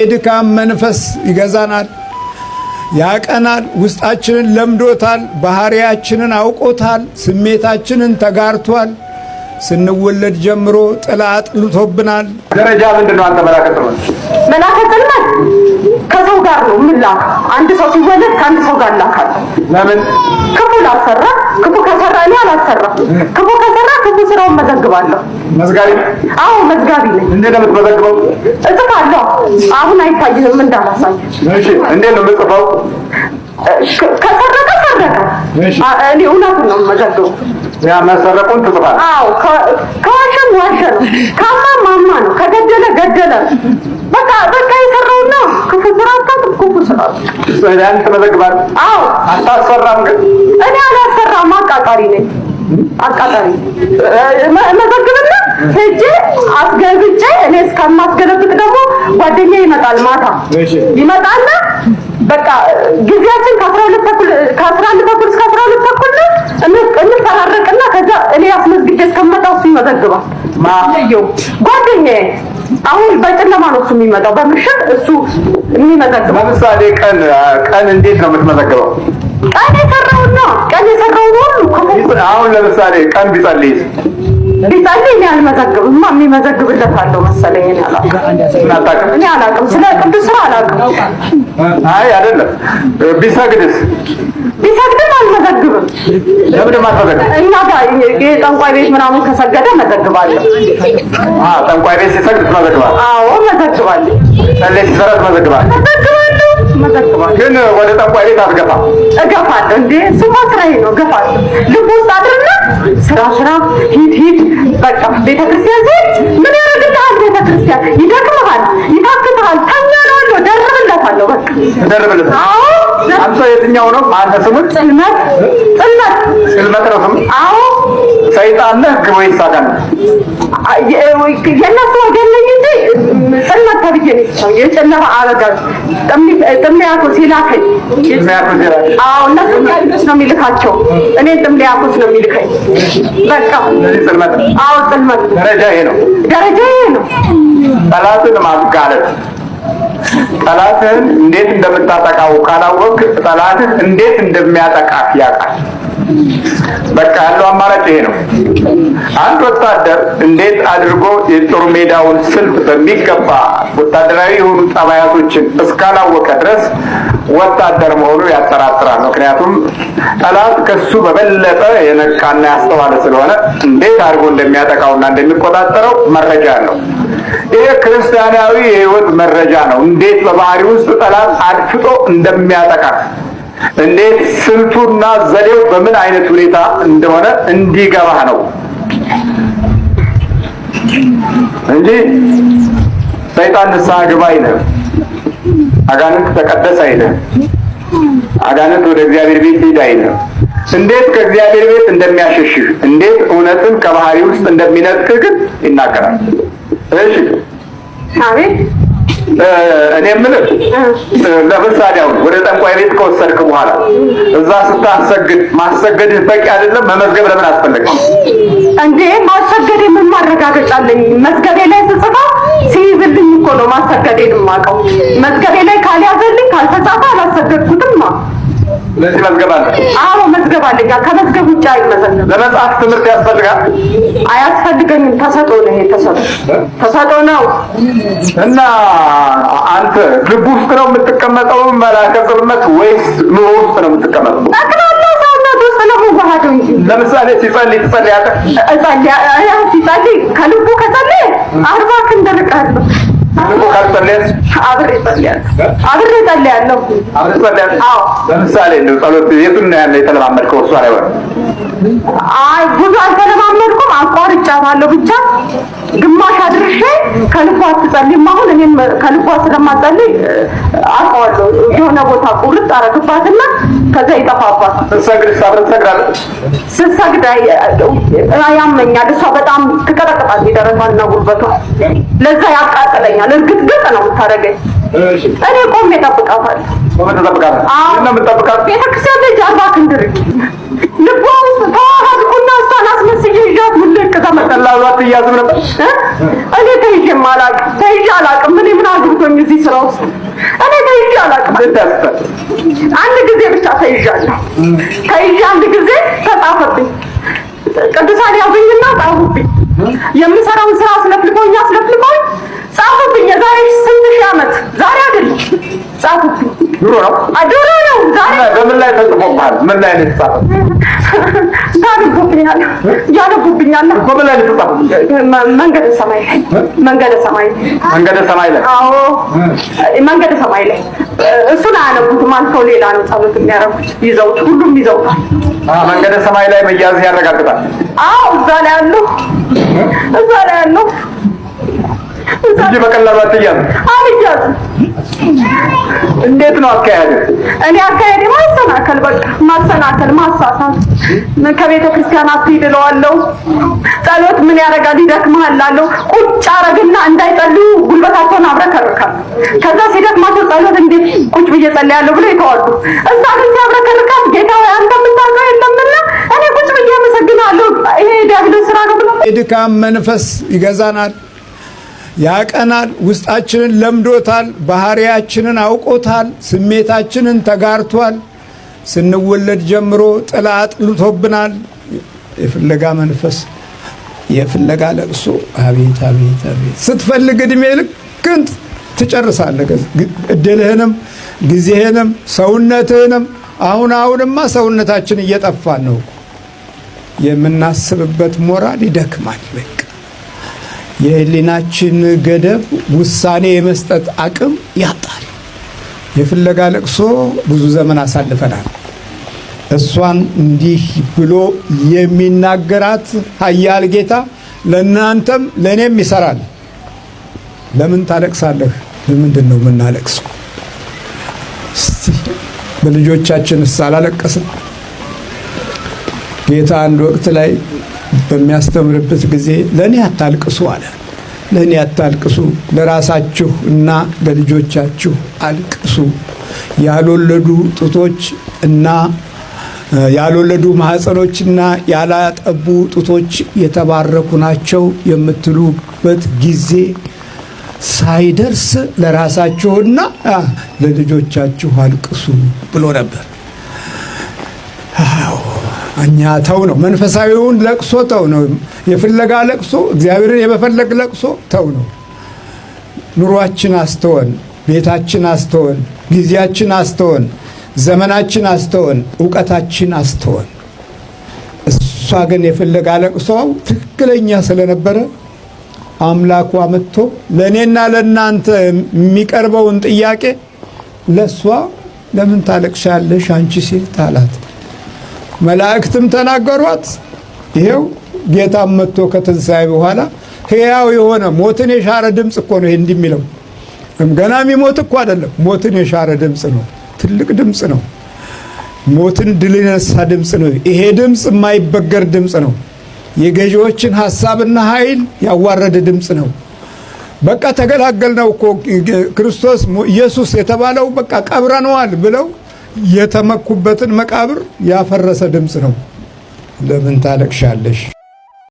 የድካም መንፈስ ይገዛናል፣ ያቀናል፣ ውስጣችንን ለምዶታል፣ ባህሪያችንን አውቆታል፣ ስሜታችንን ተጋርቷል። ስንወለድ ጀምሮ ጥላ አጥልቶብናል። ደረጃ ምንድነው? አንተ መላከትና ከሰው ጋር ነው ምላክ። አንድ ሰው ሲወለድ ከአንድ ሰው ጋር ላካል። ለምን? ክፉ ላሰራ፣ ክፉ ከሰራ እኔ አላሰራ፣ ክፉ ከሰራ ክፉ ስራውን መዘግባለሁ። መዝጋቢ? አዎ መዝጋቢ ነኝ። እንዴት ነው የምትመዘግበው? እጽፋለሁ። አሁን አይታይህም እንዳላሳይ። እሺ፣ እንዴት ነው የምጽፈው? ከሰረቀ እኔ እውነቱን ነው የምመዘግበው። ያ መሰረቁን ትጽፋለህ? አዎ። ከዋሸም ዋሸ ነው፣ ካማ ነው፣ ከገደለ ገደለ። በቃ የሰራውና ክፉ ስራ ክፉ ስራ ያን ትመዘግባለህ? አዎ። አታሰራም? ግን እኔ አላሰራም፣ አቃጣሪ ነኝ። አቃጣሪ መዘግብና ሄጄ አስገብቼ እኔ እስከማስገለብጥ ደግሞ ጓደኛዬ ይመጣል። ማታ ይመጣና በቃ ጊዜያችን ከ11 ተኩል እስከ 12 ተኩል እንፈራረቅና ከዛ እኔ አስመዝግቤ እስከመጣ እሱ ይመዘግባል። ማየው ጓደኛዬ አሁን በጨለማ ነው እሱ የሚመጣው፣ በምሽት እሱ የሚመዘግበው። ለምሳሌ ቀን እንዴት ነው የምትመዘግበው? ቀን የሰራውን ሁሉ አሁን ለምሳሌ ቀን ቢጸልይ እኔ አልመዘግብም። የሚመዘግብለት አለው መሰለኝ። እኔ አላውቅም፣ ስለ ቅዱስ ስራ አላውቅም። አይ አይደለም። ቢሰግድም አልመዘግብም። ለምን ማትመዘግብ? እኛ ጋር የጠንቋይ ቤት ምናምን ከሰገደ መዘግባለሁ። ጠንቋይ ቤት ሲሰግድ ትመዘግባለህ? አዎ መዘግባለሁ። ጸሎት ሲሰራ ትመዘግባለህ? መዘግባለሁ። ግን ወደ ጠንቋይ ቤት አትገባም? እገፋለሁ። እንዴ እሱማ ስራዬ ነው። እገፋለሁ። ልቡ ውስጥ አድርና ስራ ሂድ በቃ ቤተክርስቲያን ሲሄድ ምን ያደርግልሃል? ቤተክርስቲያን ይደክምሃል፣ ይታክትሃል። ተኛለሁ፣ ደርብለታለሁ። በቃ ደርብለት። አዎ። አንተ የትኛው ነው? አንተ ስሙት ጽልመት ነው ስሙ? አዎ። ሰይጣን ነህ ወይስ አጋን? የእነሱ ወገን ነኝ እንጂ ጽልመት ተብዬ ነው የተሰው። የጨለማ አበጋዝ ጥምሊያኮስ ይላከኝ። አዎ እነሱ ያሉት ነው የሚልካቸው፣ እኔ ጥምሊያኮስ ነው የሚልከኝ። በቃ ጽልመት። አዎ ጽልመት ደረጃ ይሄ ነው። ጠላትን ማጋለጥ። ጠላትህን እንዴት እንደምታጠቃው ካላወቅ ጠላትህ እንዴት እንደሚያጠቃህ ያውቃል። በቃ ያለው አማራጭ ይሄ ነው። አንድ ወታደር እንዴት አድርጎ የጦር ሜዳውን ስልት በሚገባ ወታደራዊ የሆኑ ጠባያቶችን እስካላወቀ ድረስ ወታደር መሆኑ ያጠራጥራል። ምክንያቱም ጠላት ከሱ በበለጠ የነቃና ያስተዋለ ስለሆነ እንዴት አድርጎ እንደሚያጠቃውና እንደሚቆጣጠረው መረጃ አለው። ይሄ ክርስቲያናዊ የህይወት መረጃ ነው። እንዴት በባህሪ ውስጥ ጠላት አድፍጦ እንደሚያጠቃ፣ እንዴት ስልቱና ዘዴው በምን አይነት ሁኔታ እንደሆነ እንዲገባህ ነው እንጂ ሰይጣን ንስሐ ግባ አይልም። አጋንንት ተቀደስ አይልም። አጋንንት ወደ እግዚአብሔር ቤት ሂድ አይልም። እንዴት ከእግዚአብሔር ቤት እንደሚያሸሽህ፣ እንዴት እውነትን ከባህሪ ውስጥ እንደሚነጥቅህ ግን ይናገራል። እሺ አቤት። እኔ የምልህ ለምሳሌ አሁን ወደ ጠንቋይ ቤት ከወሰድክ በኋላ እዛ ስታሰግድ ማሰገድህ በቂ አይደለም? መመዝገብ ለምን አስፈለገ እንዴ? ማሰገድ ምን ማረጋገጫ አለኝ? መዝገቤ ላይ ስጽፈው ሲይዝልኝ እኮ ነው ማሰገዴን የማውቀው። መዝገቤ ላይ ካልያዘልኝ ካልተጻፈ አላሰገድኩትም። ለዚህ መዝገብ አለ? አዎ መዝገብ አለኝ። ከመዝገብ ውጭ አይመዘገብም። ለመጽሐፍ ትምህርት ያስፈልጋል? አያስፈልገኝም። ተሰጥኦ ነው። ይሄ ተሰጥኦ ነው። እና አንተ ልብ ውስጥ ነው የምትቀመጠው መላከ ጽልመት ወይስ ኑሮ ውስጥ ነው የምትቀመጠው? ጠቅላላ ሰውነት ውስጥ ነው የምዋሃደው እንጂ። ለምሳሌ ሲጸልይ ትጸልያለህ? ሲጸልይ ከልቡ ከጸለየ 40 ክንድ ርቀት ነው። አብሬ ጸልያለሁ። አዎ። ለምሳሌ እንደው ጸሎት የቱን ነው ያለ የተለማመድከው? እሷ ላይ ወር አይ ብዙ አልተለማመድኩም። አቋርጫታለሁ ብቻ ግማሽ አድርሼ ከልቧ አትጸልይም። አሁን እኔም ከልቧ ስለማጸልይ አውቀዋለሁ። የሆነ ቦታ ቁርጥ አረግባትና ከዛ ይጠፋባት። ስትሰግድ ያመኛል። እሷ በጣም ትቀጠቅጣለች ደረቷንና ጉልበቷን። ለዛ ያቃጥለኛል። እርግጥ ነው የምታደርገኝ። እኔ ቆሜ እጠብቃታለሁ። ቤተክርስቲያን ላይ ጃርባ ክንድር ልቧ ውስጥ ተዋሃድኩና እሷን አስመስዬ ይዣት ውልቅ በቀላሉ አትያዝም ነበር። እኔ ተይዤ አላቅም። እኔ ምን አግብቶኝ እዚህ ስራ ውስጥ እኔ ተይዤ አላቅም። አንድ ጊዜ ብቻ ተይዣለሁ። አንድ ጊዜ ተጻፈብኝ። ቅዱሳን ያዙኝና ጻፉብኝ። የምሰራውን ስራ አስለፍልፈውኝ ጻፉብኝ። የዛሬ ስንት ሺህ ዓመት ዛሬ አይደለም ጻፉብኝ። ድሮ ነው። ዛሬ በምን ላይ ተጽፎብሃል? ምን ላይ ነው የተጻፈው? ያነቡብኛል እኮ ምን ላይ ነው የተጻፈው? መንገደ ሰማይ ላይ አዎ፣ መንገደ ሰማይ ላይ እሱን አያነቡትም። አልፈው ሌላ ነው ጸሎት የሚያደርጉት። ሁሉም ይዘውታል። መንገደ ሰማይ ላይ መያዝ ያረጋግጣል። አዎ፣ እዛ ላይ ያለው እንጂ በቀላሉ አትያዝም። እንዴት ነው አካሄድ? እኔ አካሄድ ማሰናከል፣ ማሳሳት። ከቤተ ክርስቲያን አትሂድ እለዋለሁ። ጸሎት ምን ያደርጋል? ይደክምሃል እላለሁ። ቁጭ አረግና እንዳይጸልዩ ጉልበታቸውን አብረከርካል። ከዛ ሲደክማቸው ጸሎት እንዴት ቁጭ ብዬ ጸልያለሁ ብለው ይተዋሉ። እዛ ግን ሲያብረከርካል ጌታ ሆይ አንተ የምታውቀው የለምና እኔ ቁጭ ብዬ አመሰግናለሁ። ይሄ ዲያብሎስ ስራ ነው ብሎ የድካም መንፈስ ይገዛናል፣ ያቀናል። ውስጣችንን ለምዶታል፣ ባህሪያችንን አውቆታል፣ ስሜታችንን ተጋርቷል። ስንወለድ ጀምሮ ጥላ አጥልቶብናል። የፍለጋ መንፈስ፣ የፍለጋ ለቅሶ። አቤት አቤት አቤት! ስትፈልግ እድሜ ልክን ትጨርሳለህ። እድልህንም ጊዜህንም ሰውነትህንም። አሁንማ ሰውነታችን እየጠፋን ነው። የምናስብበት ሞራል ይደክማል። በቃ የህሊናችን ገደብ ውሳኔ የመስጠት አቅም ያጣል። የፍለጋ ለቅሶ ብዙ ዘመን አሳልፈናል። እሷን እንዲህ ብሎ የሚናገራት ኃያል ጌታ ለእናንተም ለእኔም ይሰራል። ለምን ታለቅሳለህ? ለምንድን ነው የምናለቅሰው? እስቲ በልጆቻችንስ አላለቀስም? ጌታ አንድ ወቅት ላይ በሚያስተምርበት ጊዜ ለኔ አታልቅሱ አለ። ለኔ አታልቅሱ፣ ለራሳችሁ እና ለልጆቻችሁ አልቅሱ። ያልወለዱ ጡቶች እና ያልወለዱ ማህፀኖችና ያላጠቡ ጡቶች የተባረኩ ናቸው የምትሉበት ጊዜ ሳይደርስ ለራሳችሁና ለልጆቻችሁ አልቅሱ ብሎ ነበር። እኛ ተው ነው መንፈሳዊውን ለቅሶ ተው ነው። የፍለጋ ለቅሶ፣ እግዚአብሔርን የመፈለግ ለቅሶ ተው ነው። ኑሯችን አስተወን፣ ቤታችን አስተወን፣ ጊዜያችን አስተወን፣ ዘመናችን አስተወን፣ ዕውቀታችን አስተወን። እሷ ግን የፍለጋ ለቅሶ ትክክለኛ ስለነበረ አምላኳ መጥቶ ለእኔና ለእናንተ የሚቀርበውን ጥያቄ ለእሷ ለምን ታለቅሻለሽ አንቺ ሴት አላት። መላእክትም ተናገሯት። ይሄው ጌታም መጥቶ ከትንሣኤ በኋላ ሕያው የሆነ ሞትን የሻረ ድምፅ እኮ ነው። ይሄ እንደሚለው ገና የሚሞት እኮ አይደለም፣ ሞትን የሻረ ድምፅ ነው። ትልቅ ድምፅ ነው። ሞትን ድል የነሳ ድምፅ ነው። ይሄ ድምፅ የማይበገር ድምፅ ነው። የገዢዎችን ሐሳብና ኃይል ያዋረደ ድምፅ ነው። በቃ ተገላገልነው እኮ ክርስቶስ ኢየሱስ የተባለው በቃ ቀብረነዋል ብለው የተመኩበትን መቃብር ያፈረሰ ድምፅ ነው። ለምን ታለቅሻለሽ?